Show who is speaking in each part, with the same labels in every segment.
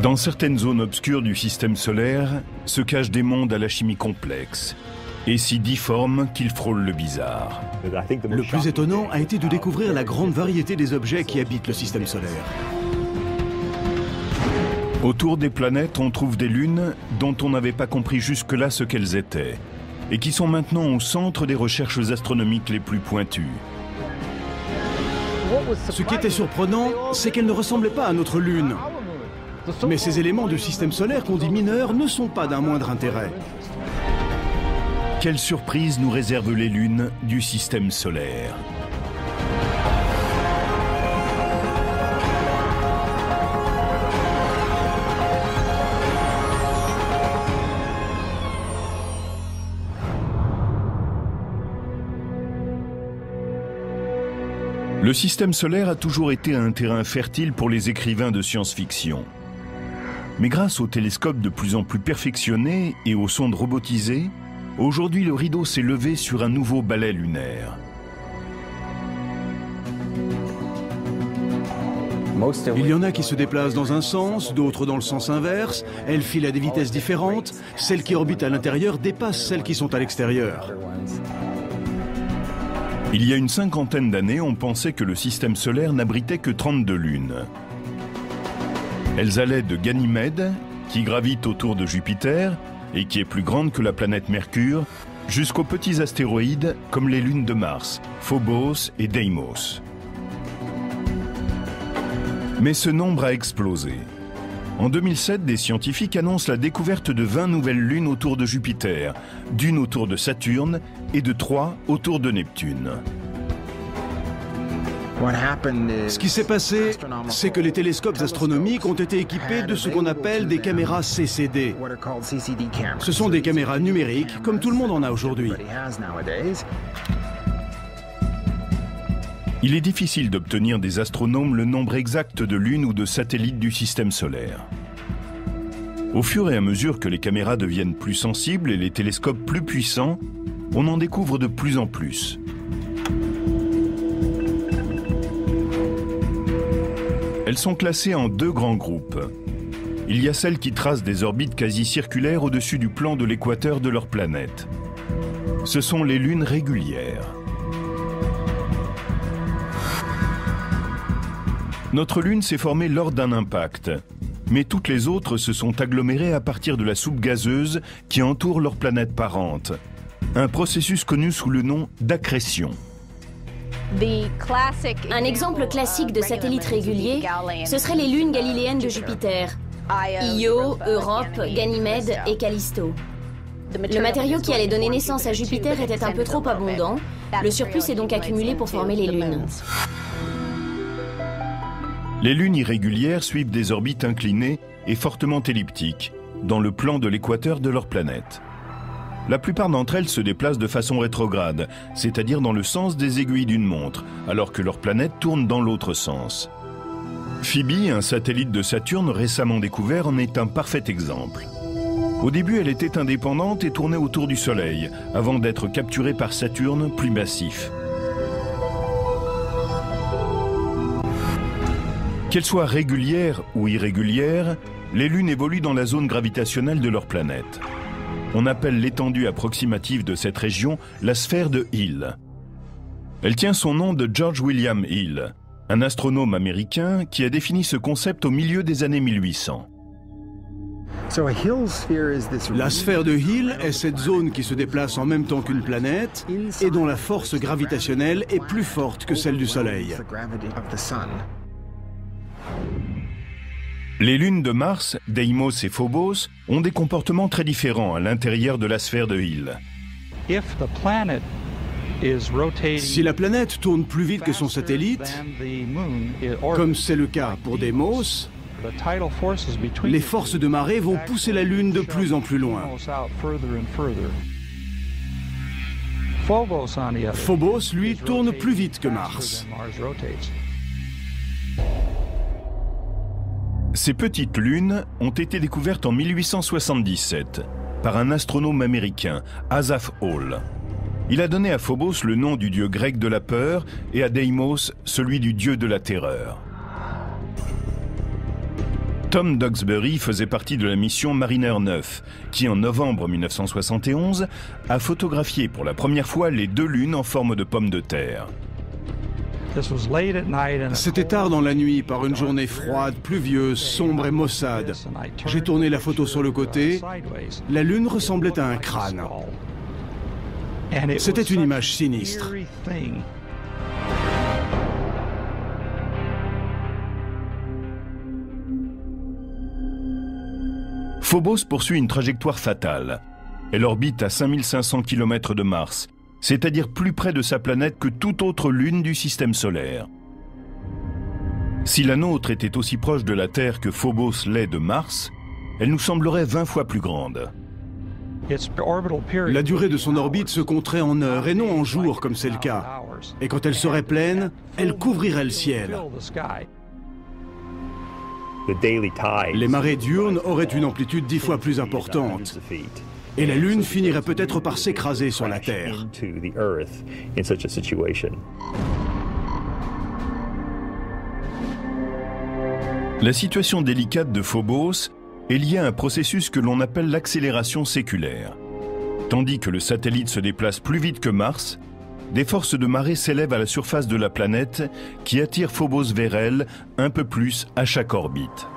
Speaker 1: Dans certaines zones obscures du système solaire se cachent des mondes à la chimie complexe et si difformes qu'ils frôlent le bizarre.
Speaker 2: Le plus étonnant a été de découvrir la grande variété des objets qui habitent le système solaire.
Speaker 1: Autour des planètes, on trouve des lunes dont on n'avait pas compris jusque-là ce qu'elles étaient et qui sont maintenant au centre des recherches astronomiques les plus pointues.
Speaker 2: Ce qui était surprenant, c'est qu'elle ne ressemblait pas à notre Lune. Mais ces éléments du système solaire qu'on dit mineurs ne sont pas d'un moindre intérêt.
Speaker 1: Quelle surprise nous réservent les lunes du système solaire? Le système solaire a toujours été un terrain fertile pour les écrivains de science-fiction. Mais grâce aux télescopes de plus en plus perfectionnés et aux sondes robotisées, aujourd'hui le rideau s'est levé sur un nouveau balai lunaire.
Speaker 2: Il y en a qui se déplacent dans un sens, d'autres dans le sens inverse. Elles filent à des vitesses différentes. Celles qui orbitent à l'intérieur dépassent celles qui sont à l'extérieur.
Speaker 1: Il y a une cinquantaine d'années, on pensait que le système solaire n'abritait que 32 lunes. Elles allaient de Ganymède, qui gravite autour de Jupiter et qui est plus grande que la planète Mercure, jusqu'aux petits astéroïdes comme les lunes de Mars, Phobos et Deimos. Mais ce nombre a explosé. En 2007, des scientifiques annoncent la découverte de 20 nouvelles lunes autour de Jupiter, d'une autour de Saturne et de 3 autour de Neptune.
Speaker 2: Ce qui s'est passé, c'est que les télescopes astronomiques ont été équipés de ce qu'on appelle des caméras CCD. Ce sont des caméras numériques, comme tout le monde en a aujourd'hui.
Speaker 1: Il est difficile d'obtenir des astronomes le nombre exact de lunes ou de satellites du système solaire. Au fur et à mesure que les caméras deviennent plus sensibles et les télescopes plus puissants, on en découvre de plus en plus. Elles sont classées en 2 grands groupes. Il y a celles qui tracent des orbites quasi circulaires au-dessus du plan de l'équateur de leur planète. Ce sont les lunes régulières. Notre Lune s'est formée lors d'un impact, mais toutes les autres se sont agglomérées à partir de la soupe gazeuse qui entoure leur planète parente. Un processus connu sous le nom d'accrétion.
Speaker 3: Un exemple classique de satellite régulier, ce seraient les lunes galiléennes de Jupiter. Io, Europe, Ganymède et Callisto. Le matériau qui allait donner naissance à Jupiter était un peu trop abondant. Le surplus s'est donc accumulé pour former les lunes.
Speaker 1: Les lunes irrégulières suivent des orbites inclinées et fortement elliptiques, dans le plan de l'équateur de leur planète. La plupart d'entre elles se déplacent de façon rétrograde, c'est-à-dire dans le sens des aiguilles d'une montre, alors que leur planète tourne dans l'autre sens. Phoebe, un satellite de Saturne récemment découvert, en est un parfait exemple. Au début, elle était indépendante et tournait autour du Soleil, avant d'être capturée par Saturne, plus massif. Qu'elles soient régulières ou irrégulières, les lunes évoluent dans la zone gravitationnelle de leur planète. On appelle l'étendue approximative de cette région la sphère de Hill. Elle tient son nom de George William Hill, un astronome américain qui a défini ce concept au milieu des années 1800.
Speaker 2: La sphère de Hill est cette zone qui se déplace en même temps qu'une planète et dont la force gravitationnelle est plus forte que celle du Soleil.
Speaker 1: Les lunes de Mars, Deimos et Phobos, ont des comportements très différents à l'intérieur de la sphère de Hill.
Speaker 2: Si la planète tourne plus vite que son satellite, comme c'est le cas pour Deimos, les forces de marée vont pousser la Lune de plus en plus loin. Phobos, lui, tourne plus vite que Mars.
Speaker 1: Ces petites lunes ont été découvertes en 1877 par un astronome américain, Asaph Hall. Il a donné à Phobos le nom du dieu grec de la peur et à Deimos celui du dieu de la terreur. Tom Duxbury faisait partie de la mission Mariner 9, qui en novembre 1971 a photographié pour la première fois les deux lunes en forme de pommes de terre.
Speaker 2: C'était tard dans la nuit, par une journée froide, pluvieuse, sombre et maussade. J'ai tourné la photo sur le côté. La lune ressemblait à un crâne. C'était une image sinistre.
Speaker 1: Phobos poursuit une trajectoire fatale. Elle orbite à 5500 km de Mars, c'est-à-dire plus près de sa planète que toute autre lune du système solaire. Si la nôtre était aussi proche de la Terre que Phobos l'est de Mars, elle nous semblerait 20 fois plus grande.
Speaker 2: La durée de son orbite se compterait en heures et non en jours comme c'est le cas. Et quand elle serait pleine, elle couvrirait le ciel. Les marées diurnes auraient une amplitude 10 fois plus importante. Et la Lune finirait peut-être par s'écraser sur la Terre.
Speaker 1: La situation délicate de Phobos est liée à un processus que l'on appelle l'accélération séculaire. Tandis que le satellite se déplace plus vite que Mars, des forces de marée s'élèvent à la surface de la planète qui attirent Phobos vers elle un peu plus à chaque orbite.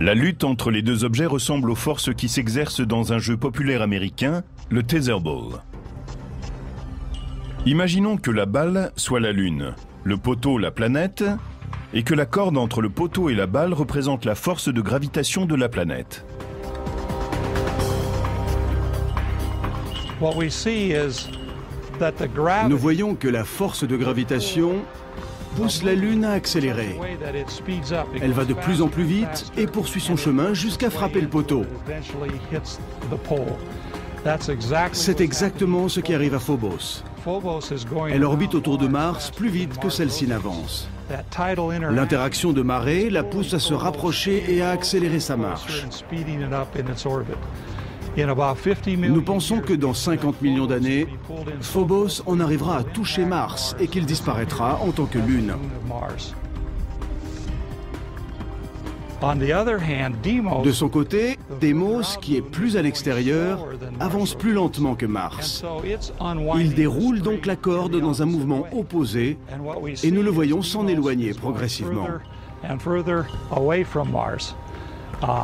Speaker 1: La lutte entre les deux objets ressemble aux forces qui s'exercent dans un jeu populaire américain, le Tetherball. Imaginons que la balle soit la Lune, le poteau la planète, et que la corde entre le poteau et la balle représente la force de gravitation de la planète.
Speaker 2: Nous voyons que la force de gravitation pousse la Lune à accélérer. Elle va de plus en plus vite et poursuit son chemin jusqu'à frapper le poteau. C'est exactement ce qui arrive à Phobos. Elle orbite autour de Mars plus vite que celle-ci n'avance. L'interaction de marée la pousse à se rapprocher et à accélérer sa marche. Nous pensons que dans 50 millions d'années, Phobos en arrivera à toucher Mars et qu'il disparaîtra en tant que Lune. De son côté, Deimos, qui est plus à l'extérieur, avance plus lentement que Mars. Il déroule donc la corde dans un mouvement opposé et nous le voyons s'en éloigner progressivement.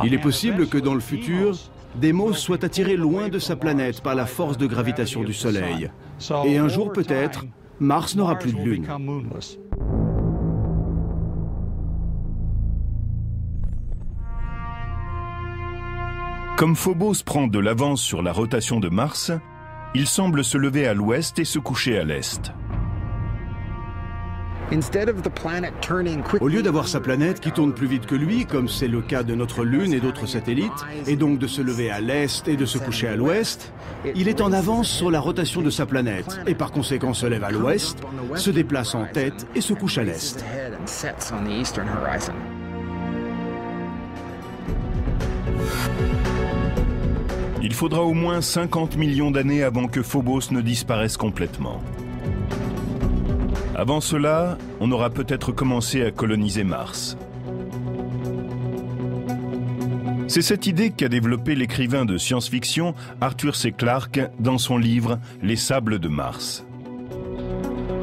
Speaker 2: Il est possible que dans le futur, Deimos soit attiré loin de sa planète par la force de gravitation du Soleil. Et un jour peut-être, Mars n'aura plus de lune.
Speaker 1: Comme Phobos prend de l'avance sur la rotation de Mars, il semble se lever à l'ouest et se coucher à l'est.
Speaker 2: Au lieu d'avoir sa planète qui tourne plus vite que lui, comme c'est le cas de notre Lune et d'autres satellites, et donc de se lever à l'est et de se coucher à l'ouest, il est en avance sur la rotation de sa planète, et par conséquent se lève à l'ouest, se déplace en tête et se couche à l'est.
Speaker 1: Il faudra au moins 50 millions d'années avant que Phobos ne disparaisse complètement. Avant cela, on aura peut-être commencé à coloniser Mars. C'est cette idée qu'a développée l'écrivain de science-fiction Arthur C. Clarke dans son livre « Les sables de Mars ».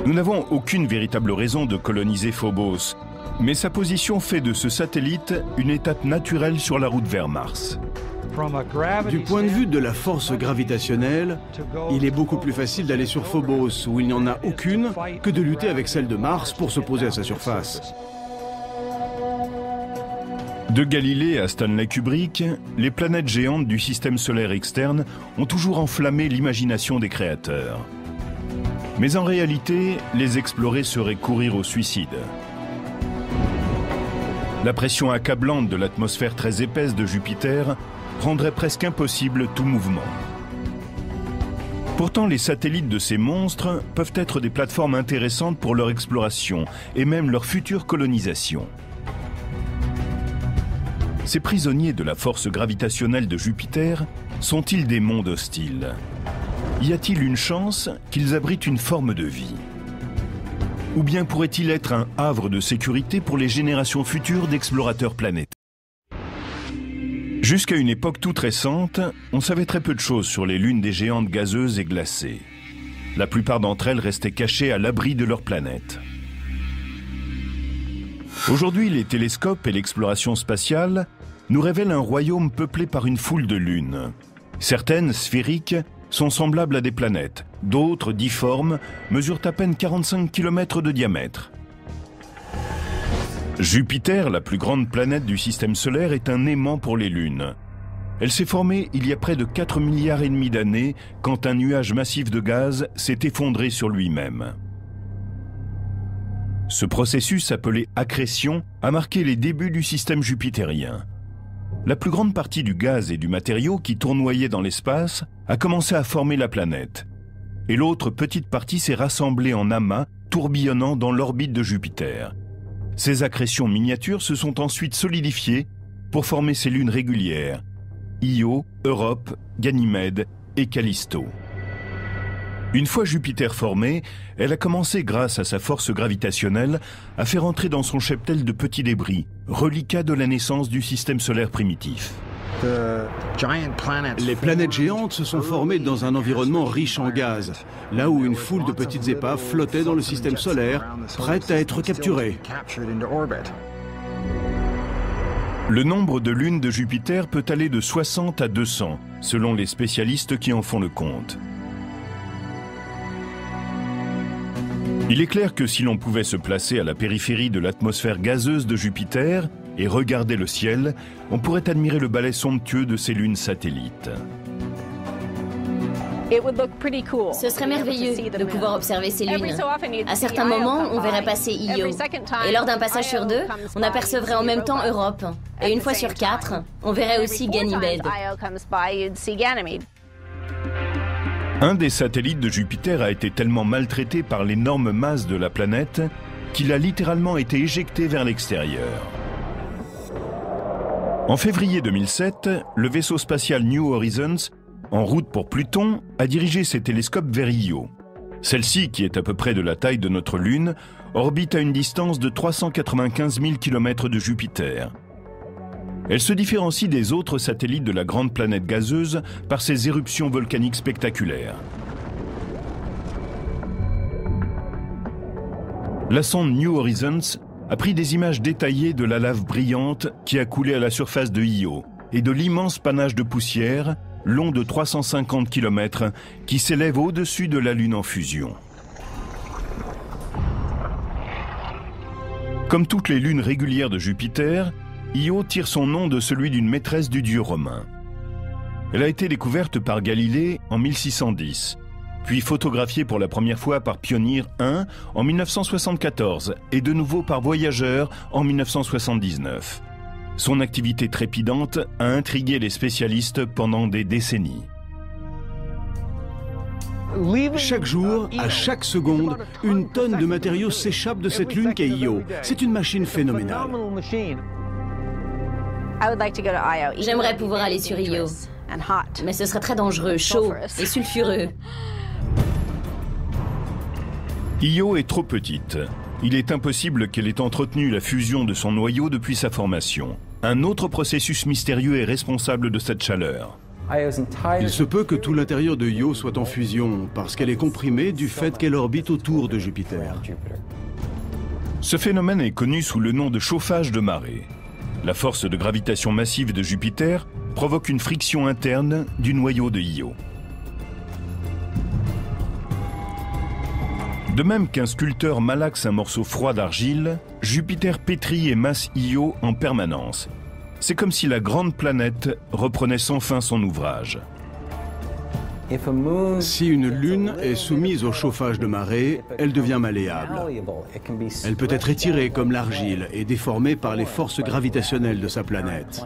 Speaker 1: Nous n'avons aucune véritable raison de coloniser Phobos, mais sa position fait de ce satellite une étape naturelle sur la route vers Mars.
Speaker 2: Du point de vue de la force gravitationnelle, il est beaucoup plus facile d'aller sur Phobos, où il n'y en a aucune, que de lutter avec celle de Mars pour se poser à sa surface.
Speaker 1: De Galilée à Stanley Kubrick, les planètes géantes du système solaire externe ont toujours enflammé l'imagination des créateurs. Mais en réalité, les explorer serait courir au suicide. La pression accablante de l'atmosphère très épaisse de Jupiter rendrait presque impossible tout mouvement. Pourtant, les satellites de ces monstres peuvent être des plateformes intéressantes pour leur exploration et même leur future colonisation. Ces prisonniers de la force gravitationnelle de Jupiter sont-ils des mondes hostiles? Y a-t-il une chance qu'ils abritent une forme de vie? Ou bien pourrait-il être un havre de sécurité pour les générations futures d'explorateurs planétaires? Jusqu'à une époque toute récente, on savait très peu de choses sur les lunes des géantes gazeuses et glacées. La plupart d'entre elles restaient cachées à l'abri de leur planète. Aujourd'hui, les télescopes et l'exploration spatiale nous révèlent un royaume peuplé par une foule de lunes. Certaines, sphériques, sont semblables à des planètes. D'autres, difformes, mesurent à peine 45 km de diamètre. Jupiter, la plus grande planète du système solaire, est un aimant pour les lunes. Elle s'est formée il y a près de 4,5 milliards d'années quand un nuage massif de gaz s'est effondré sur lui-même. Ce processus, appelé accrétion, a marqué les débuts du système jupitérien. La plus grande partie du gaz et du matériau qui tournoyait dans l'espace a commencé à former la planète. Et l'autre petite partie s'est rassemblée en amas, tourbillonnant dans l'orbite de Jupiter. Ces accrétions miniatures se sont ensuite solidifiées pour former ces lunes régulières, Io, Europe, Ganymède et Callisto. Une fois Jupiter formée, elle a commencé, grâce à sa force gravitationnelle, à faire entrer dans son cheptel de petits débris, reliquats de la naissance du système solaire primitif.
Speaker 2: Les planètes géantes se sont formées dans un environnement riche en gaz, là où une foule de petites épaves flottait dans le système solaire, prêtes à être capturées.
Speaker 1: Le nombre de lunes de Jupiter peut aller de 60 à 200, selon les spécialistes qui en font le compte. Il est clair que si l'on pouvait se placer à la périphérie de l'atmosphère gazeuse de Jupiter et regarder le ciel, on pourrait admirer le balai somptueux de ces lunes satellites.
Speaker 3: Ce serait merveilleux de pouvoir observer ces lunes. À certains moments, on verrait passer Io. Et lors d'un passage sur deux, on apercevrait en même temps Europe. Et une fois sur 4, on verrait aussi Ganymède.
Speaker 1: Un des satellites de Jupiter a été tellement maltraité par l'énorme masse de la planète qu'il a littéralement été éjecté vers l'extérieur. En février 2007, le vaisseau spatial New Horizons, en route pour Pluton, a dirigé ses télescopes vers Io. Celle-ci, qui est à peu près de la taille de notre Lune, orbite à une distance de 395 000 km de Jupiter. Elle se différencie des autres satellites de la grande planète gazeuse par ses éruptions volcaniques spectaculaires. La sonde New Horizons a pris des images détaillées de la lave brillante qui a coulé à la surface de Io et de l'immense panache de poussière, long de 350 km, qui s'élève au-dessus de la Lune en fusion. Comme toutes les lunes régulières de Jupiter, Io tire son nom de celui d'une maîtresse du dieu romain. Elle a été découverte par Galilée en 1610, puis photographiée pour la première fois par Pioneer 1 en 1974 et de nouveau par Voyager en 1979. Son activité trépidante a intrigué les spécialistes pendant des décennies.
Speaker 2: Chaque jour, à chaque seconde, une tonne de matériaux s'échappe de cette lune qu'est Io. C'est une machine phénoménale.
Speaker 3: J'aimerais pouvoir aller sur Io, mais ce serait très dangereux, chaud et sulfureux.
Speaker 1: Io est trop petite. Il est impossible qu'elle ait entretenu la fusion de son noyau depuis sa formation. Un autre processus mystérieux est responsable de cette chaleur.
Speaker 2: Il se peut que tout l'intérieur de Io soit en fusion, parce qu'elle est comprimée du fait qu'elle orbite autour de Jupiter.
Speaker 1: Ce phénomène est connu sous le nom de chauffage de marée. La force de gravitation massive de Jupiter provoque une friction interne du noyau de Io. De même qu'un sculpteur malaxe un morceau froid d'argile, Jupiter pétrit et masse Io en permanence. C'est comme si la grande planète reprenait sans fin son ouvrage.
Speaker 2: Si une lune est soumise au chauffage de marée, elle devient malléable. Elle peut être étirée comme l'argile et déformée par les forces gravitationnelles de sa planète.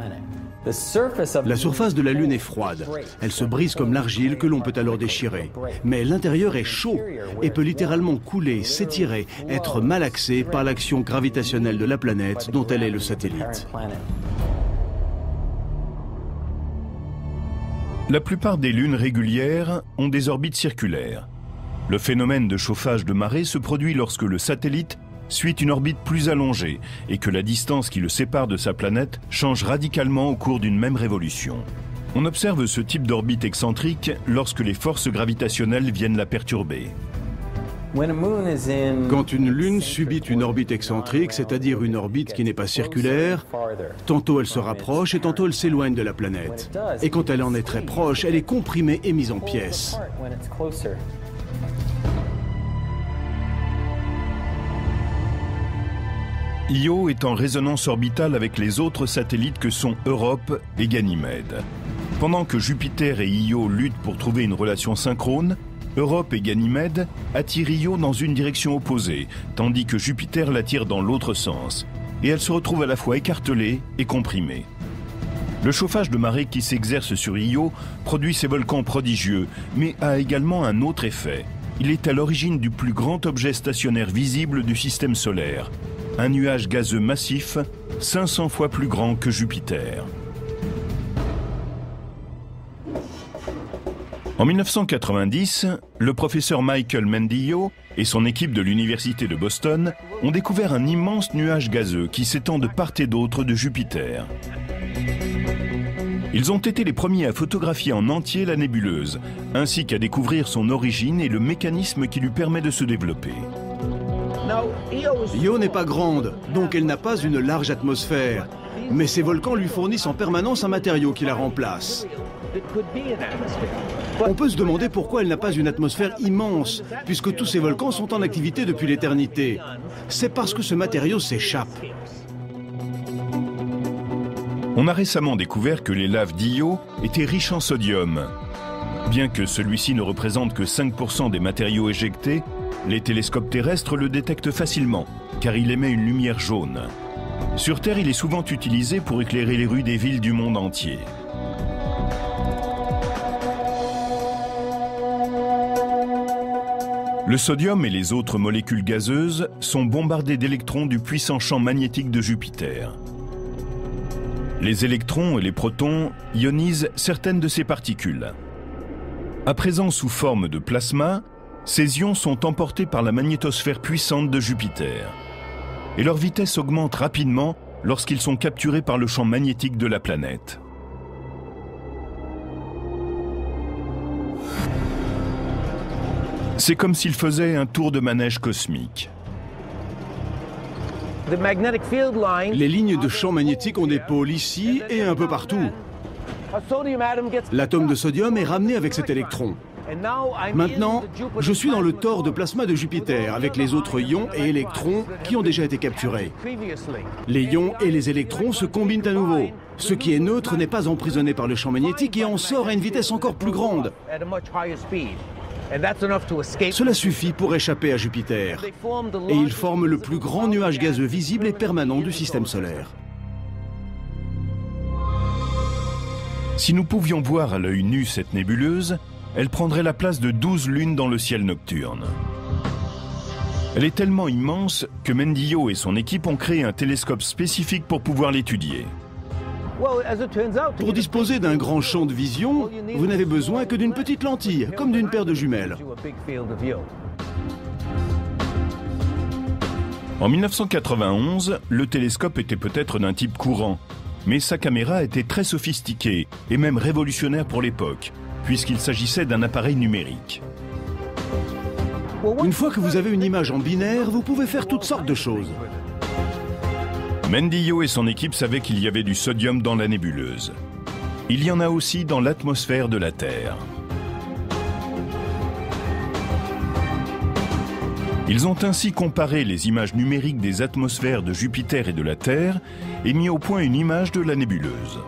Speaker 2: La surface de la Lune est froide. Elle se brise comme l'argile que l'on peut alors déchirer. Mais l'intérieur est chaud et peut littéralement couler, s'étirer, être malaxé par l'action gravitationnelle de la planète dont elle est le satellite.
Speaker 1: La plupart des lunes régulières ont des orbites circulaires. Le phénomène de chauffage de marée se produit lorsque le satellite suit une orbite plus allongée et que la distance qui le sépare de sa planète change radicalement au cours d'une même révolution. On observe ce type d'orbite excentrique lorsque les forces gravitationnelles viennent la perturber.
Speaker 2: Quand une lune subit une orbite excentrique, c'est-à-dire une orbite qui n'est pas circulaire, tantôt elle se rapproche et tantôt elle s'éloigne de la planète. Et quand elle en est très proche, elle est comprimée et mise en pièces.
Speaker 1: Io est en résonance orbitale avec les autres satellites que sont Europe et Ganymède. Pendant que Jupiter et Io luttent pour trouver une relation synchrone, Europe et Ganymède attirent Io dans une direction opposée, tandis que Jupiter l'attire dans l'autre sens, et elle se retrouve à la fois écartelée et comprimée. Le chauffage de marée qui s'exerce sur Io produit ces volcans prodigieux, mais a également un autre effet. Il est à l'origine du plus grand objet stationnaire visible du système solaire, un nuage gazeux massif, 500 fois plus grand que Jupiter. En 1990, le professeur Michael Mendillo et son équipe de l'université de Boston ont découvert un immense nuage gazeux qui s'étend de part et d'autre de Jupiter. Ils ont été les premiers à photographier en entier la nébuleuse, ainsi qu'à découvrir son origine et le mécanisme qui lui permet de se développer.
Speaker 2: Io n'est pas grande, donc elle n'a pas une large atmosphère. Mais ces volcans lui fournissent en permanence un matériau qui la remplace. On peut se demander pourquoi elle n'a pas une atmosphère immense, puisque tous ces volcans sont en activité depuis l'éternité. C'est parce que ce matériau s'échappe.
Speaker 1: On a récemment découvert que les laves d'Io étaient riches en sodium. Bien que celui-ci ne représente que 5% des matériaux éjectés, les télescopes terrestres le détectent facilement, car il émet une lumière jaune. Sur Terre, il est souvent utilisé pour éclairer les rues des villes du monde entier. Le sodium et les autres molécules gazeuses sont bombardés d'électrons du puissant champ magnétique de Jupiter. Les électrons et les protons ionisent certaines de ces particules. À présent sous forme de plasma, ces ions sont emportés par la magnétosphère puissante de Jupiter. Et leur vitesse augmente rapidement lorsqu'ils sont capturés par le champ magnétique de la planète. C'est comme s'ils faisaient un tour de manège cosmique.
Speaker 2: Les lignes de champ magnétique ont des pôles ici et un peu partout. L'atome de sodium est ramené avec cet électron. Maintenant, je suis dans le tore de plasma de Jupiter avec les autres ions et électrons qui ont déjà été capturés. Les ions et les électrons se combinent à nouveau. Ce qui est neutre n'est pas emprisonné par le champ magnétique et en sort à une vitesse encore plus grande. Cela suffit pour échapper à Jupiter. Et ils forment le plus grand nuage gazeux visible et permanent du système solaire.
Speaker 1: Si nous pouvions voir à l'œil nu cette nébuleuse, elle prendrait la place de 12 lunes dans le ciel nocturne. Elle est tellement immense que Mendillo et son équipe ont créé un télescope spécifique pour pouvoir l'étudier.
Speaker 2: Pour disposer d'un grand champ de vision, vous n'avez besoin que d'une petite lentille, comme d'une paire de jumelles.
Speaker 1: En 1991, le télescope était peut-être d'un type courant, mais sa caméra était très sophistiquée et même révolutionnaire pour l'époque, puisqu'il s'agissait d'un appareil numérique.
Speaker 2: Une fois que vous avez une image en binaire, vous pouvez faire toutes sortes de choses.
Speaker 1: Mendillo et son équipe savaient qu'il y avait du sodium dans la nébuleuse. Il y en a aussi dans l'atmosphère de la Terre. Ils ont ainsi comparé les images numériques des atmosphères de Jupiter et de la Terre et mis au point une image de la nébuleuse.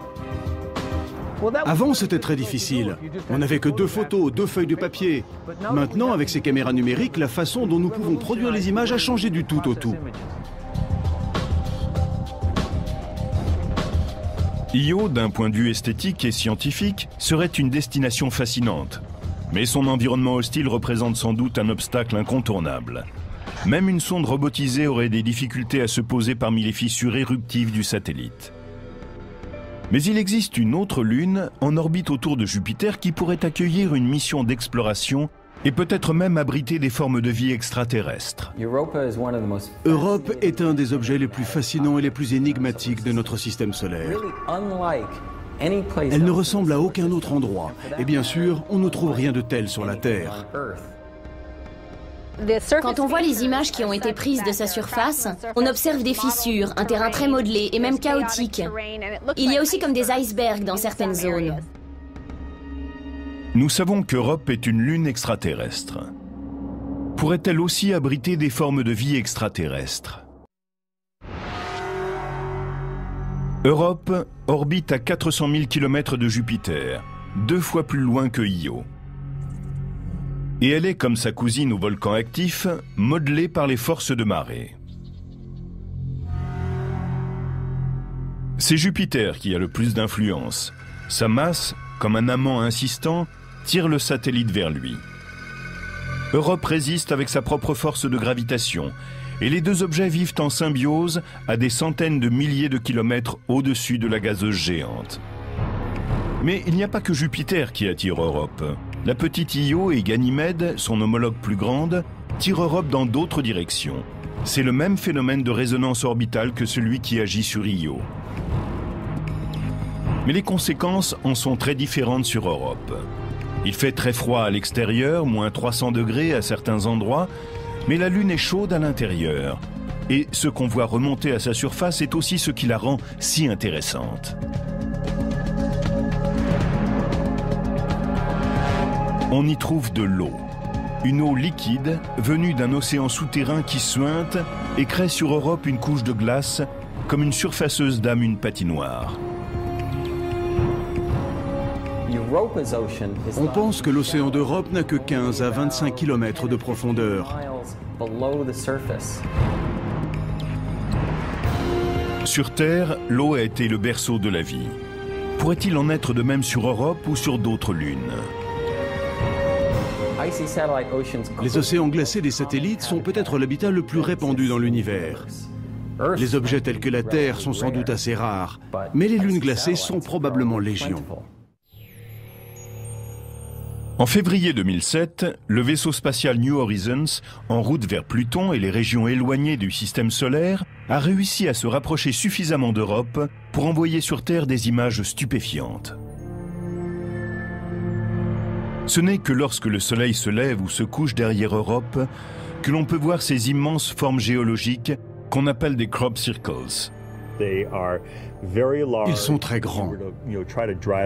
Speaker 2: Avant, c'était très difficile. On n'avait que 2 photos, 2 feuilles de papier. Maintenant, avec ces caméras numériques, la façon dont nous pouvons produire les images a changé du tout au tout.
Speaker 1: Io, d'un point de vue esthétique et scientifique, serait une destination fascinante. Mais son environnement hostile représente sans doute un obstacle incontournable. Même une sonde robotisée aurait des difficultés à se poser parmi les fissures éruptives du satellite. Mais il existe une autre lune en orbite autour de Jupiter qui pourrait accueillir une mission d'exploration et peut-être même abriter des formes de vie extraterrestres.
Speaker 2: Europe est un des objets les plus fascinants et les plus énigmatiques de notre système solaire. Elle ne ressemble à aucun autre endroit. Et bien sûr, on ne trouve rien de tel sur la Terre.
Speaker 3: Quand on voit les images qui ont été prises de sa surface, on observe des fissures, un terrain très modelé et même chaotique. Il y a aussi comme des icebergs dans certaines zones.
Speaker 1: Nous savons qu'Europe est une lune extraterrestre. Pourrait-elle aussi abriter des formes de vie extraterrestres? Europe orbite à 400 000 km de Jupiter, 2 fois plus loin que Io. Et elle est, comme sa cousine au volcan actif, modelée par les forces de marée. C'est Jupiter qui a le plus d'influence. Sa masse, comme un amant insistant, tire le satellite vers lui. Europe résiste avec sa propre force de gravitation, et les deux objets vivent en symbiose à des centaines de milliers de kilomètres au-dessus de la gazeuse géante. Mais il n'y a pas que Jupiter qui attire Europe. La petite Io et Ganymède, son homologue plus grande, tirent Europe dans d'autres directions. C'est le même phénomène de résonance orbitale que celui qui agit sur Io. Mais les conséquences en sont très différentes sur Europe. Il fait très froid à l'extérieur, moins 300 degrés à certains endroits, mais la Lune est chaude à l'intérieur. Et ce qu'on voit remonter à sa surface est aussi ce qui la rend si intéressante. On y trouve de l'eau. Une eau liquide venue d'un océan souterrain qui suinte et crée sur Europe une couche de glace comme une surfaceuse dame une patinoire.
Speaker 2: On pense que l'océan d'Europe n'a que 15 à 25 km de profondeur.
Speaker 1: Sur Terre, l'eau a été le berceau de la vie. Pourrait-il en être de même sur Europe ou sur d'autres lunes?
Speaker 2: Les océans glacés des satellites sont peut-être l'habitat le plus répandu dans l'univers. Les objets tels que la Terre sont sans doute assez rares, mais les lunes glacées sont probablement légion.
Speaker 1: En février 2007, le vaisseau spatial New Horizons, en route vers Pluton et les régions éloignées du système solaire, a réussi à se rapprocher suffisamment d'Europe pour envoyer sur Terre des images stupéfiantes. Ce n'est que lorsque le Soleil se lève ou se couche derrière Europe que l'on peut voir ces immenses formes géologiques qu'on appelle des crop circles.
Speaker 2: Ils sont très grands.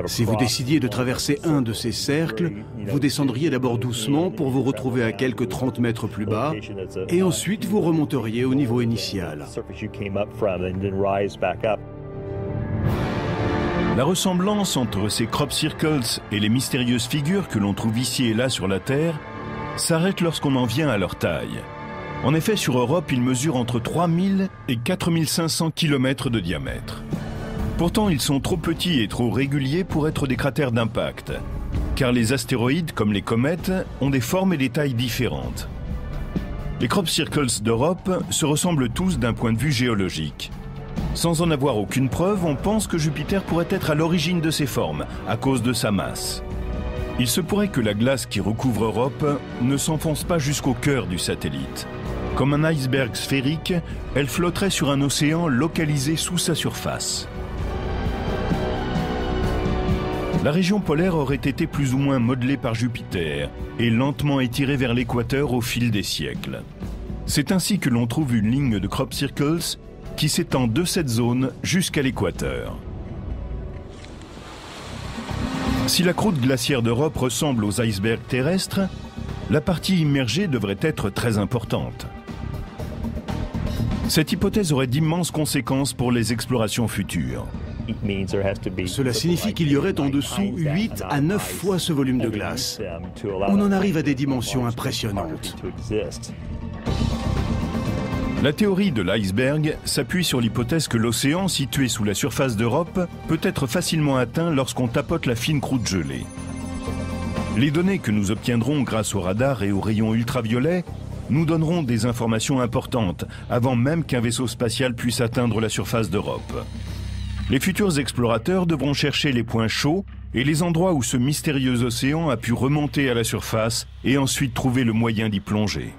Speaker 2: Si vous décidiez de traverser un de ces cercles, vous descendriez d'abord doucement pour vous retrouver à quelques 30 mètres plus bas, et ensuite vous remonteriez au niveau initial.
Speaker 1: La ressemblance entre ces crop circles et les mystérieuses figures que l'on trouve ici et là sur la Terre s'arrête lorsqu'on en vient à leur taille. En effet, sur Europe, ils mesurent entre 3000 et 4500 km de diamètre. Pourtant, ils sont trop petits et trop réguliers pour être des cratères d'impact, car les astéroïdes, comme les comètes, ont des formes et des tailles différentes. Les crop circles d'Europe se ressemblent tous d'un point de vue géologique. Sans en avoir aucune preuve, on pense que Jupiter pourrait être à l'origine de ces formes, à cause de sa masse. Il se pourrait que la glace qui recouvre Europe ne s'enfonce pas jusqu'au cœur du satellite. Comme un iceberg sphérique, elle flotterait sur un océan localisé sous sa surface. La région polaire aurait été plus ou moins modelée par Jupiter et lentement étirée vers l'équateur au fil des siècles. C'est ainsi que l'on trouve une ligne de crop circles qui s'étend de cette zone jusqu'à l'équateur. Si la croûte glaciaire d'Europe ressemble aux icebergs terrestres, la partie immergée devrait être très importante. Cette hypothèse aurait d'immenses conséquences pour les explorations futures.
Speaker 2: Cela signifie qu'il y aurait en dessous 8 à 9 fois ce volume de glace. On en arrive à des dimensions impressionnantes.
Speaker 1: La théorie de l'iceberg s'appuie sur l'hypothèse que l'océan, situé sous la surface d'Europe, peut être facilement atteint lorsqu'on tapote la fine croûte gelée. Les données que nous obtiendrons grâce au radar et aux rayons ultraviolets nous donneront des informations importantes avant même qu'un vaisseau spatial puisse atteindre la surface d'Europe. Les futurs explorateurs devront chercher les points chauds et les endroits où ce mystérieux océan a pu remonter à la surface et ensuite trouver le moyen d'y plonger.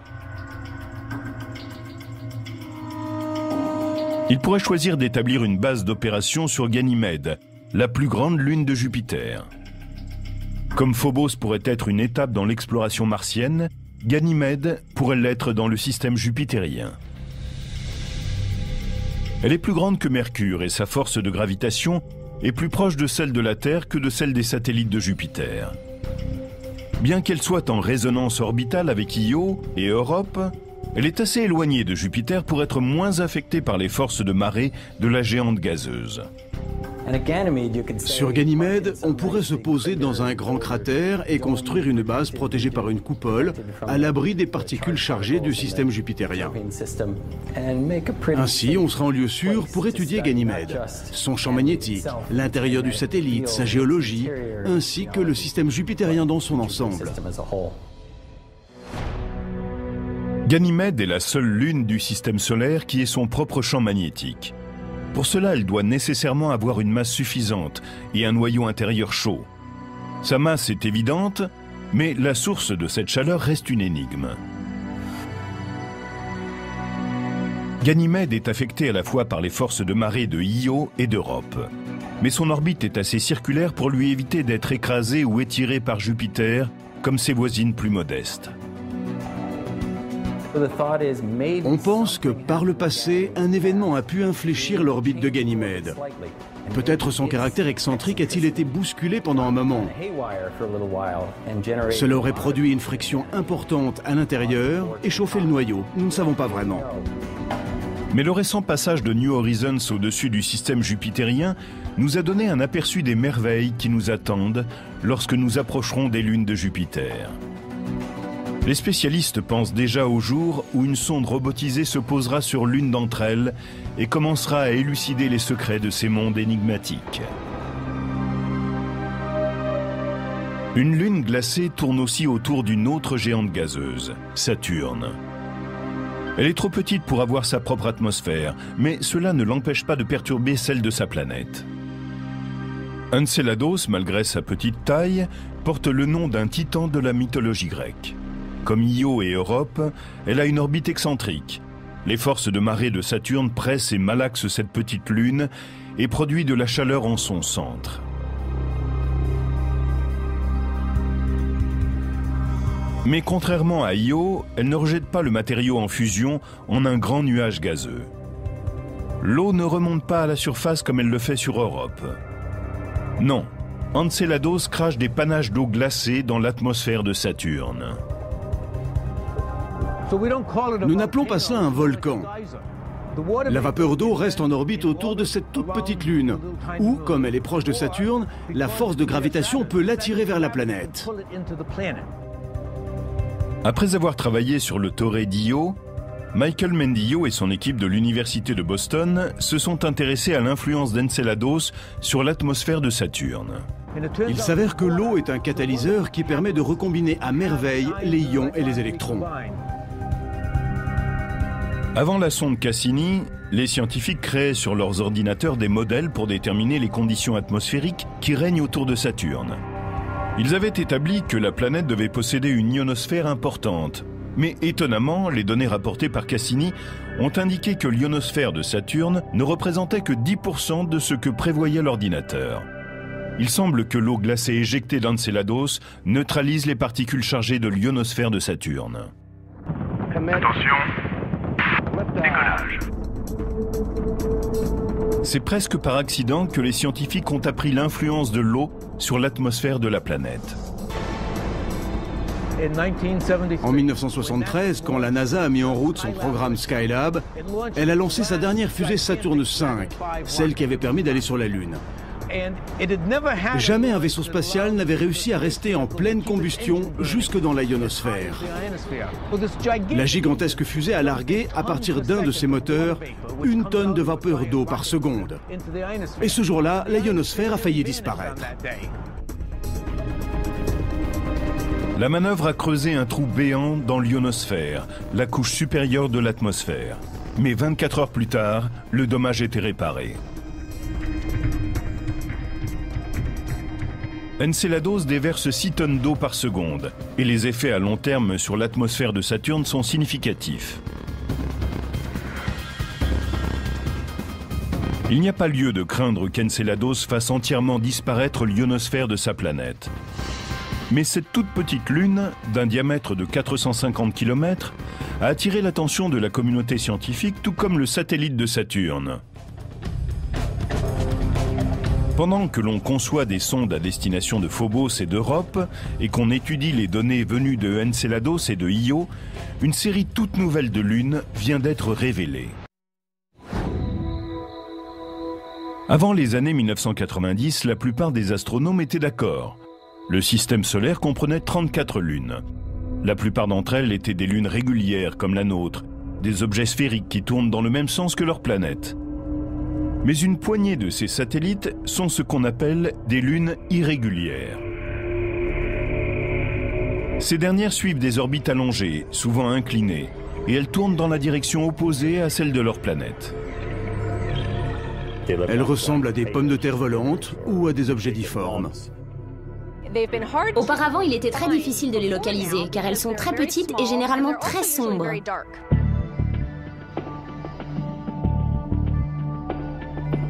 Speaker 1: Il pourrait choisir d'établir une base d'opération sur Ganymède, la plus grande lune de Jupiter. Comme Phobos pourrait être une étape dans l'exploration martienne, Ganymède pourrait l'être dans le système jupitérien. Elle est plus grande que Mercure et sa force de gravitation est plus proche de celle de la Terre que de celle des satellites de Jupiter. Bien qu'elle soit en résonance orbitale avec Io et Europe, elle est assez éloignée de Jupiter pour être moins affectée par les forces de marée de la géante gazeuse.
Speaker 2: Sur Ganymède, on pourrait se poser dans un grand cratère et construire une base protégée par une coupole à l'abri des particules chargées du système jupitérien. Ainsi, on sera en lieu sûr pour étudier Ganymède, son champ magnétique, l'intérieur du satellite, sa géologie, ainsi que le système jupitérien dans son ensemble.
Speaker 1: Ganymède est la seule lune du système solaire qui ait son propre champ magnétique. Pour cela, elle doit nécessairement avoir une masse suffisante et un noyau intérieur chaud. Sa masse est évidente, mais la source de cette chaleur reste une énigme. Ganymède est affectée à la fois par les forces de marée de Io et d'Europe. Mais son orbite est assez circulaire pour lui éviter d'être écrasée ou étirée par Jupiter, comme ses voisines plus modestes.
Speaker 2: On pense que par le passé, un événement a pu infléchir l'orbite de Ganymède. Peut-être son caractère excentrique a-t-il été bousculé pendant un moment. Cela aurait produit une friction importante à l'intérieur et chauffé le noyau. Nous ne savons pas vraiment.
Speaker 1: Mais le récent passage de New Horizons au-dessus du système jupitérien nous a donné un aperçu des merveilles qui nous attendent lorsque nous approcherons des lunes de Jupiter. Les spécialistes pensent déjà au jour où une sonde robotisée se posera sur l'une d'entre elles et commencera à élucider les secrets de ces mondes énigmatiques. Une lune glacée tourne aussi autour d'une autre géante gazeuse, Saturne. Elle est trop petite pour avoir sa propre atmosphère, mais cela ne l'empêche pas de perturber celle de sa planète. Enceladus, malgré sa petite taille, porte le nom d'un titan de la mythologie grecque. Comme Io et Europe, elle a une orbite excentrique. Les forces de marée de Saturne pressent et malaxent cette petite lune et produisent de la chaleur en son centre. Mais contrairement à Io, elle ne rejette pas le matériau en fusion en un grand nuage gazeux. L'eau ne remonte pas à la surface comme elle le fait sur Europe. Non, Enceladus crache des panaches d'eau glacée dans l'atmosphère de Saturne.
Speaker 2: Nous n'appelons pas cela un volcan. La vapeur d'eau reste en orbite autour de cette toute petite lune, où, comme elle est proche de Saturne, la force de gravitation peut l'attirer vers la planète.
Speaker 1: Après avoir travaillé sur le Torrey d'Io, Michael Mendillo et son équipe de l'Université de Boston se sont intéressés à l'influence d'Enceladus sur l'atmosphère de Saturne.
Speaker 2: Il s'avère que l'eau est un catalyseur qui permet de recombiner à merveille les ions et les électrons.
Speaker 1: Avant la sonde Cassini, les scientifiques créaient sur leurs ordinateurs des modèles pour déterminer les conditions atmosphériques qui règnent autour de Saturne. Ils avaient établi que la planète devait posséder une ionosphère importante. Mais étonnamment, les données rapportées par Cassini ont indiqué que l'ionosphère de Saturne ne représentait que 10% de ce que prévoyait l'ordinateur. Il semble que l'eau glacée éjectée d'Enceladus neutralise les particules chargées de l'ionosphère de Saturne.
Speaker 4: Attention, décollage.
Speaker 1: C'est presque par accident que les scientifiques ont appris l'influence de l'eau sur l'atmosphère de la planète.
Speaker 2: En 1973, quand la NASA a mis en route son programme Skylab, elle a lancé sa dernière fusée Saturne V, celle qui avait permis d'aller sur la Lune. Jamais un vaisseau spatial n'avait réussi à rester en pleine combustion jusque dans la ionosphère. La gigantesque fusée a largué, à partir d'un de ses moteurs, 1 tonne de vapeur d'eau par seconde. Et ce jour-là, la ionosphère a failli disparaître.
Speaker 1: La manœuvre a creusé un trou béant dans l'ionosphère, la couche supérieure de l'atmosphère. Mais 24 heures plus tard, le dommage était réparé. Enceladus déverse 6 tonnes d'eau par seconde et les effets à long terme sur l'atmosphère de Saturne sont significatifs. Il n'y a pas lieu de craindre qu'Enceladus fasse entièrement disparaître l'ionosphère de sa planète. Mais cette toute petite lune, d'un diamètre de 450 km, a attiré l'attention de la communauté scientifique, tout comme le satellite de Saturne. Pendant que l'on conçoit des sondes à destination de Phobos et d'Europe et qu'on étudie les données venues de Enceladus et de Io, une série toute nouvelle de lunes vient d'être révélée. Avant les années 1990, la plupart des astronomes étaient d'accord. Le système solaire comprenait 34 lunes. La plupart d'entre elles étaient des lunes régulières comme la nôtre, des objets sphériques qui tournent dans le même sens que leur planète. Mais une poignée de ces satellites sont ce qu'on appelle des lunes irrégulières. Ces dernières suivent des orbites allongées, souvent inclinées, et elles tournent dans la direction opposée à celle de leur planète.
Speaker 2: Elles ressemblent à des pommes de terre volantes ou à des objets difformes.
Speaker 3: Auparavant, il était très difficile de les localiser, car elles sont très petites et généralement très sombres.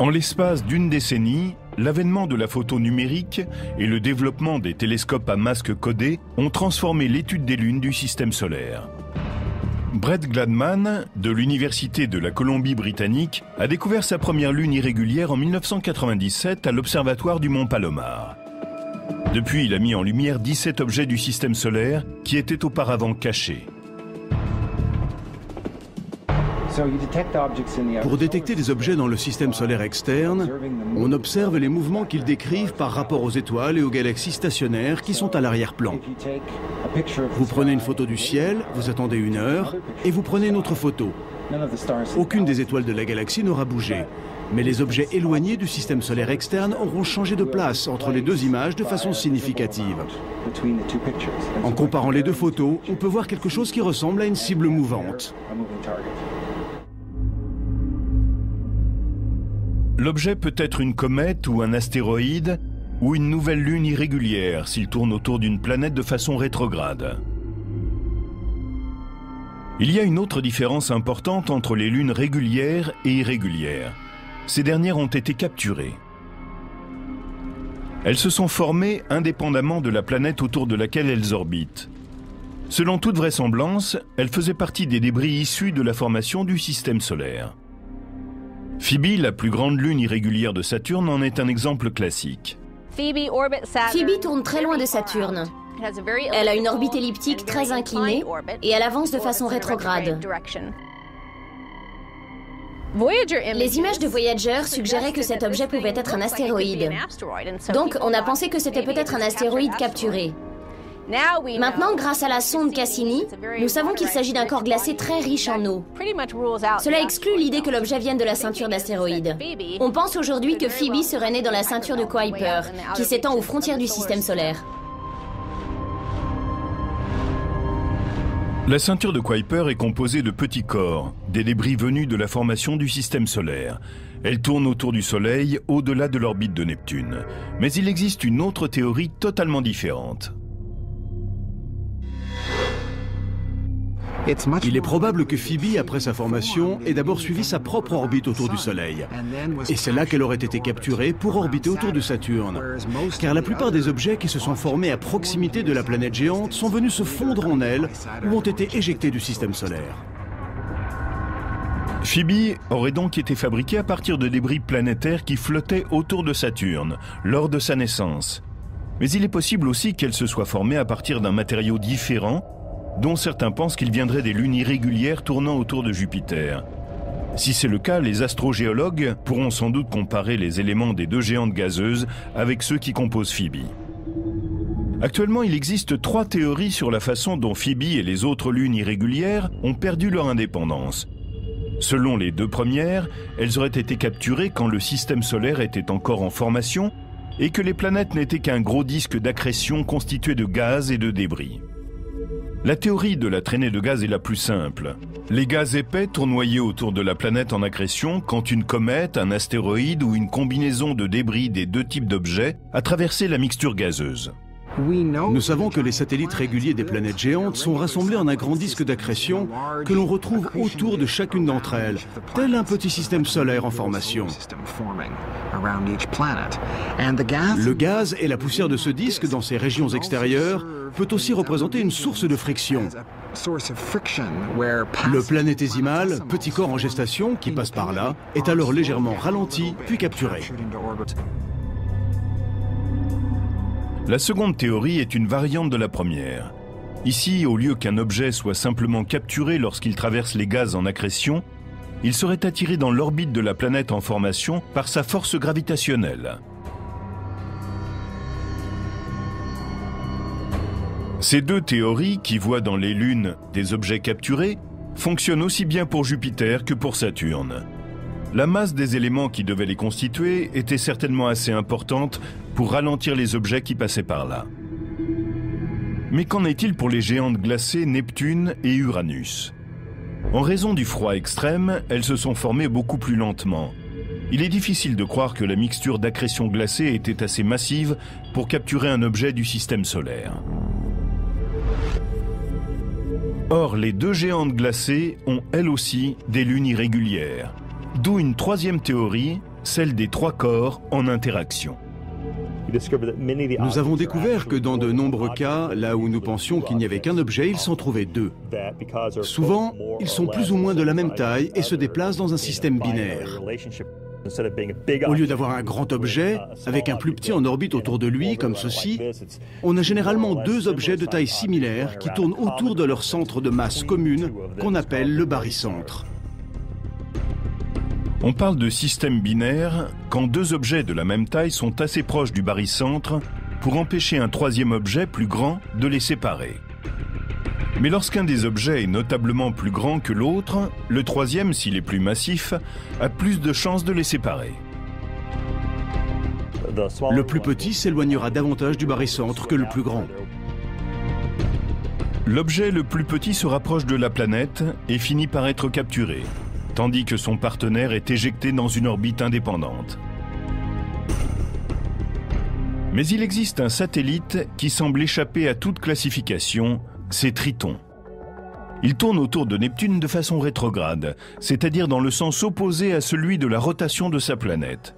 Speaker 1: En l'espace d'une décennie, l'avènement de la photo numérique et le développement des télescopes à masque codé ont transformé l'étude des lunes du système solaire. Brett Gladman, de l'Université de la Colombie-Britannique, a découvert sa première lune irrégulière en 1997 à l'observatoire du Mont Palomar. Depuis, il a mis en lumière 17 objets du système solaire qui étaient auparavant cachés.
Speaker 2: Pour détecter des objets dans le système solaire externe, on observe les mouvements qu'ils décrivent par rapport aux étoiles et aux galaxies stationnaires qui sont à l'arrière-plan. Vous prenez une photo du ciel, vous attendez 1 heure, et vous prenez une autre photo. Aucune des étoiles de la galaxie n'aura bougé, mais les objets éloignés du système solaire externe auront changé de place entre les deux images de façon significative. En comparant les deux photos, on peut voir quelque chose qui ressemble à une cible mouvante.
Speaker 1: L'objet peut être une comète ou un astéroïde, ou une nouvelle lune irrégulière s'il tourne autour d'une planète de façon rétrograde. Il y a une autre différence importante entre les lunes régulières et irrégulières. Ces dernières ont été capturées. Elles se sont formées indépendamment de la planète autour de laquelle elles orbitent. Selon toute vraisemblance, elles faisaient partie des débris issus de la formation du système solaire. Phoebe, la plus grande lune irrégulière de Saturne, en est un exemple classique.
Speaker 3: Phoebe tourne très loin de Saturne. Elle a une orbite elliptique très inclinée et elle avance de façon rétrograde. Les images de Voyager suggéraient que cet objet pouvait être un astéroïde. Donc, on a pensé que c'était peut-être un astéroïde capturé. Maintenant, grâce à la sonde Cassini, nous savons qu'il s'agit d'un corps glacé très riche en eau. Cela exclut l'idée que l'objet vienne de la ceinture d'astéroïdes. On pense aujourd'hui que Phoebe serait née dans la ceinture de Kuiper, qui s'étend aux frontières du système solaire.
Speaker 1: La ceinture de Kuiper est composée de petits corps, des débris venus de la formation du système solaire. Elle tourne autour du Soleil, au-delà de l'orbite de Neptune. Mais il existe une autre théorie totalement différente.
Speaker 2: Il est probable que Phoebe, après sa formation, ait d'abord suivi sa propre orbite autour du Soleil. Et c'est là qu'elle aurait été capturée pour orbiter autour de Saturne. Car la plupart des objets qui se sont formés à proximité de la planète géante sont venus se fondre en elle ou ont été éjectés du système solaire.
Speaker 1: Phoebe aurait donc été fabriquée à partir de débris planétaires qui flottaient autour de Saturne, lors de sa naissance. Mais il est possible aussi qu'elle se soit formée à partir d'un matériau différent, dont certains pensent qu'il viendrait des lunes irrégulières tournant autour de Jupiter. Si c'est le cas, les astrogéologues pourront sans doute comparer les éléments des deux géantes gazeuses avec ceux qui composent Phoebe. Actuellement, il existe 3 théories sur la façon dont Phoebe et les autres lunes irrégulières ont perdu leur indépendance. Selon les 2 premières, elles auraient été capturées quand le système solaire était encore en formation et que les planètes n'étaient qu'un gros disque d'accrétion constitué de gaz et de débris. La théorie de la traînée de gaz est la plus simple. Les gaz épais tournoyaient autour de la planète en accrétion quand une comète, un astéroïde ou une combinaison de débris des deux types d'objets a traversé la mixture gazeuse.
Speaker 2: Nous savons que les satellites réguliers des planètes géantes sont rassemblés en un grand disque d'accrétion que l'on retrouve autour de chacune d'entre elles, tel un petit système solaire en formation. Le gaz et la poussière de ce disque dans ses régions extérieures peut aussi représenter une source de friction. Le planétésimal, petit corps en gestation qui passe par là, est alors légèrement ralenti puis capturé.
Speaker 1: La seconde théorie est une variante de la première. Ici, au lieu qu'un objet soit simplement capturé lorsqu'il traverse les gaz en accrétion, il serait attiré dans l'orbite de la planète en formation par sa force gravitationnelle. Ces deux théories, qui voient dans les lunes des objets capturés, fonctionnent aussi bien pour Jupiter que pour Saturne. La masse des éléments qui devaient les constituer était certainement assez importante pour ralentir les objets qui passaient par là. Mais qu'en est-il pour les géantes glacées Neptune et Uranus? En raison du froid extrême, elles se sont formées beaucoup plus lentement. Il est difficile de croire que la mixture d'accrétion glacée était assez massive pour capturer un objet du système solaire. Or, les deux géantes glacées ont elles aussi des lunes irrégulières. D'où une troisième théorie, celle des trois corps en interaction.
Speaker 2: Nous avons découvert que dans de nombreux cas, là où nous pensions qu'il n'y avait qu'un objet, il s'en trouvait deux. Souvent, ils sont plus ou moins de la même taille et se déplacent dans un système binaire. Au lieu d'avoir un grand objet, avec un plus petit en orbite autour de lui, comme ceci, on a généralement deux objets de taille similaire qui tournent autour de leur centre de masse commune, qu'on appelle le barycentre.
Speaker 1: On parle de système binaire quand deux objets de la même taille sont assez proches du barycentre pour empêcher un troisième objet plus grand de les séparer. Mais lorsqu'un des objets est notablement plus grand que l'autre, le troisième, s'il est plus massif, a plus de chances de les séparer.
Speaker 2: Le plus petit s'éloignera davantage du barycentre que le plus grand.
Speaker 1: L'objet le plus petit se rapproche de la planète et finit par être capturé, tandis que son partenaire est éjecté dans une orbite indépendante. Mais il existe un satellite qui semble échapper à toute classification, c'est Triton. Il tourne autour de Neptune de façon rétrograde, c'est-à-dire dans le sens opposé à celui de la rotation de sa planète.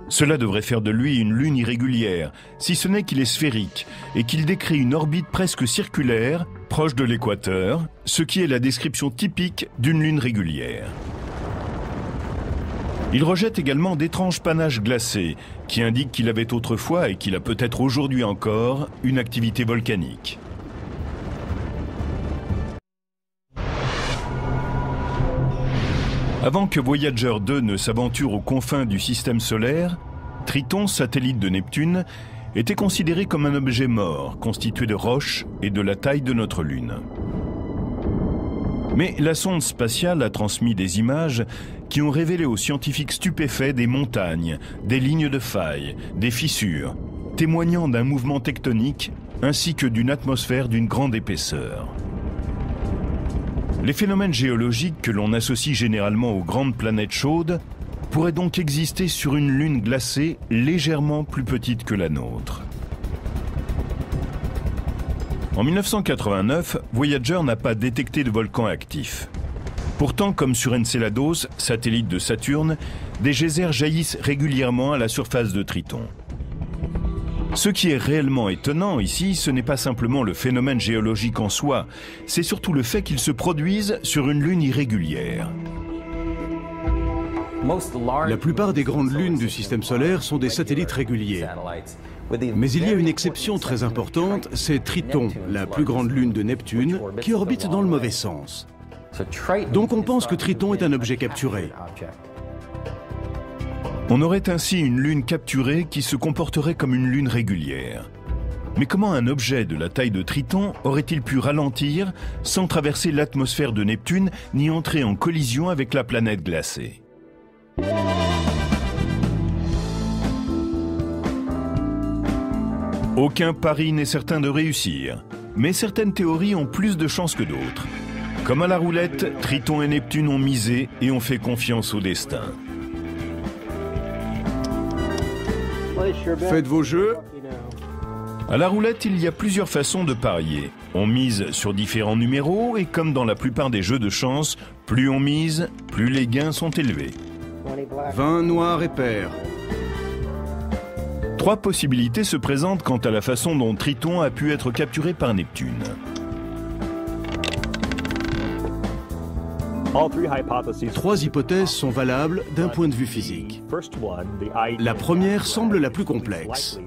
Speaker 1: Cela devrait faire de lui une lune irrégulière, si ce n'est qu'il est sphérique et qu'il décrit une orbite presque circulaire, proche de l'équateur, ce qui est la description typique d'une lune régulière. Il rejette également d'étranges panaches glacés, qui indiquent qu'il avait autrefois, et qu'il a peut-être aujourd'hui encore, une activité volcanique. Avant que Voyager 2 ne s'aventure aux confins du système solaire, Triton, satellite de Neptune, était considéré comme un objet mort, constitué de roches et de la taille de notre Lune. Mais la sonde spatiale a transmis des images qui ont révélé aux scientifiques stupéfaits des montagnes, des lignes de failles, des fissures, témoignant d'un mouvement tectonique ainsi que d'une atmosphère d'une grande épaisseur. Les phénomènes géologiques que l'on associe généralement aux grandes planètes chaudes pourraient donc exister sur une lune glacée légèrement plus petite que la nôtre. En 1989, Voyager n'a pas détecté de volcan actif. Pourtant, comme sur Enceladus, satellite de Saturne, des geysers jaillissent régulièrement à la surface de Triton. Ce qui est réellement étonnant ici, ce n'est pas simplement le phénomène géologique en soi, c'est surtout le fait qu'il se produise sur une lune irrégulière.
Speaker 2: La plupart des grandes lunes du système solaire sont des satellites réguliers. Mais il y a une exception très importante, c'est Triton, la plus grande lune de Neptune, qui orbite dans le mauvais sens. Donc on pense que Triton est un objet capturé.
Speaker 1: On aurait ainsi une lune capturée qui se comporterait comme une lune régulière. Mais comment un objet de la taille de Triton aurait-il pu ralentir sans traverser l'atmosphère de Neptune ni entrer en collision avec la planète glacée ? Aucun pari n'est certain de réussir. Mais certaines théories ont plus de chances que d'autres. Comme à la roulette, Triton et Neptune ont misé et ont fait confiance au destin.
Speaker 2: Faites vos jeux.
Speaker 1: À la roulette, il y a plusieurs façons de parier. On mise sur différents numéros et comme dans la plupart des jeux de chance, plus on mise, plus les gains sont élevés.
Speaker 2: 20 noirs et pairs.
Speaker 1: 3 possibilités se présentent quant à la façon dont Triton a pu être capturé par Neptune.
Speaker 2: Trois hypothèses sont valables d'un point de vue physique. La première semble la plus complexe.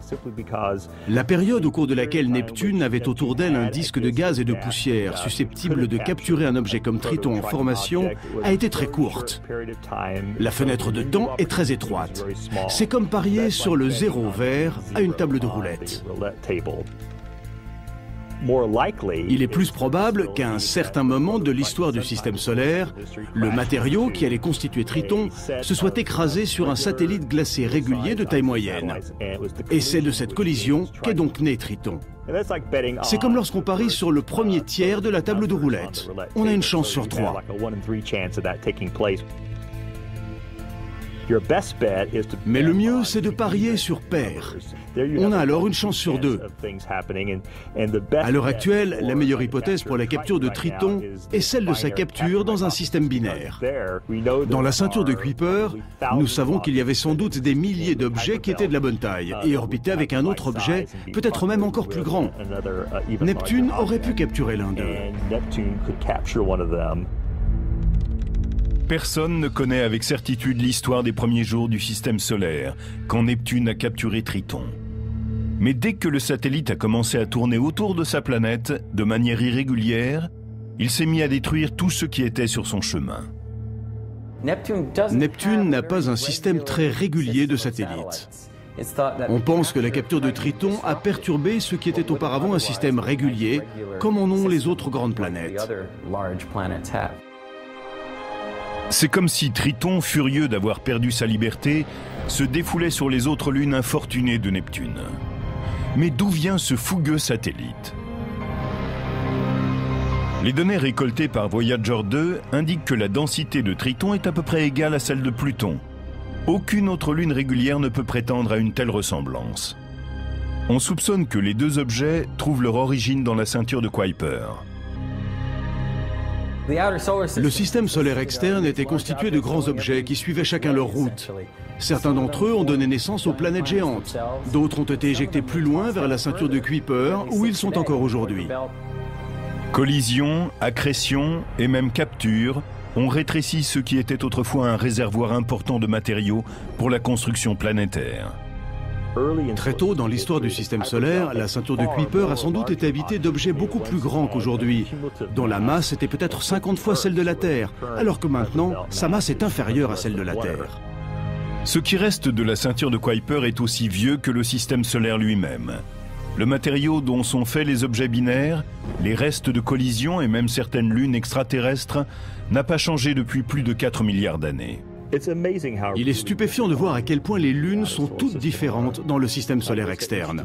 Speaker 2: La période au cours de laquelle Neptune avait autour d'elle un disque de gaz et de poussière susceptible de capturer un objet comme Triton en formation a été très courte. La fenêtre de temps est très étroite. C'est comme parier sur le zéro vert à une table de roulette. Il est plus probable qu'à un certain moment de l'histoire du système solaire, le matériau qui allait constituer Triton se soit écrasé sur un satellite glacé régulier de taille moyenne. Et c'est de cette collision qu'est donc né Triton. C'est comme lorsqu'on parie sur le premier tiers de la table de roulette. On a une chance sur 3. Mais le mieux, c'est de parier sur pair. On a alors une chance sur 2. À l'heure actuelle, la meilleure hypothèse pour la capture de Triton est celle de sa capture dans un système binaire. Dans la ceinture de Kuiper, nous savons qu'il y avait sans doute des milliers d'objets qui étaient de la bonne taille et orbitaient avec un autre objet, peut-être même encore plus grand. Neptune aurait pu capturer l'un d'eux.
Speaker 1: Personne ne connaît avec certitude l'histoire des premiers jours du système solaire, quand Neptune a capturé Triton. Mais dès que le satellite a commencé à tourner autour de sa planète, de manière irrégulière, il s'est mis à détruire tout ce qui était sur son chemin.
Speaker 2: Neptune n'a pas un système très régulier de satellites. On pense que la capture de Triton a perturbé ce qui était auparavant un système régulier, comme en ont les autres grandes planètes.
Speaker 1: C'est comme si Triton, furieux d'avoir perdu sa liberté, se défoulait sur les autres lunes infortunées de Neptune. Mais d'où vient ce fougueux satellite? Les données récoltées par Voyager 2 indiquent que la densité de Triton est à peu près égale à celle de Pluton. Aucune autre lune régulière ne peut prétendre à une telle ressemblance. On soupçonne que les deux objets trouvent leur origine dans la ceinture de Kuiper.
Speaker 2: Le système solaire externe était constitué de grands objets qui suivaient chacun leur route. Certains d'entre eux ont donné naissance aux planètes géantes. D'autres ont été éjectés plus loin vers la ceinture de Kuiper, où ils sont encore aujourd'hui.
Speaker 1: Collision, accrétion et même capture ont rétréci ce qui était autrefois un réservoir important de matériaux pour la construction planétaire.
Speaker 2: Très tôt dans l'histoire du système solaire, la ceinture de Kuiper a sans doute été habitée d'objets beaucoup plus grands qu'aujourd'hui, dont la masse était peut-être 50 fois celle de la Terre, alors que maintenant, sa masse est inférieure à celle de la Terre.
Speaker 1: Ce qui reste de la ceinture de Kuiper est aussi vieux que le système solaire lui-même. Le matériau dont sont faits les objets binaires, les restes de collision et même certaines lunes extraterrestres n'a pas changé depuis plus de 4 milliards d'années.
Speaker 2: Il est stupéfiant de voir à quel point les lunes sont toutes différentes dans le système solaire externe.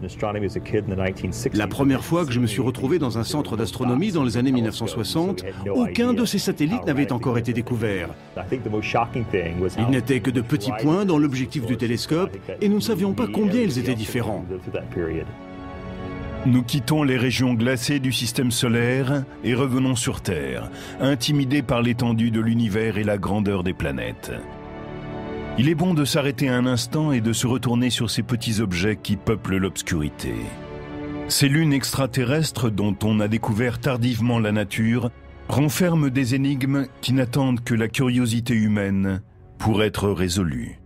Speaker 2: La première fois que je me suis retrouvé dans un centre d'astronomie dans les années 1960, aucun de ces satellites n'avait encore été découvert. Ils n'étaient que de petits points dans l'objectif du télescope et nous ne savions pas combien ils étaient différents.
Speaker 1: Nous quittons les régions glacées du système solaire et revenons sur Terre, intimidés par l'étendue de l'univers et la grandeur des planètes. Il est bon de s'arrêter un instant et de se retourner sur ces petits objets qui peuplent l'obscurité. Ces lunes extraterrestres dont on a découvert tardivement la nature renferment des énigmes qui n'attendent que la curiosité humaine pour être résolues.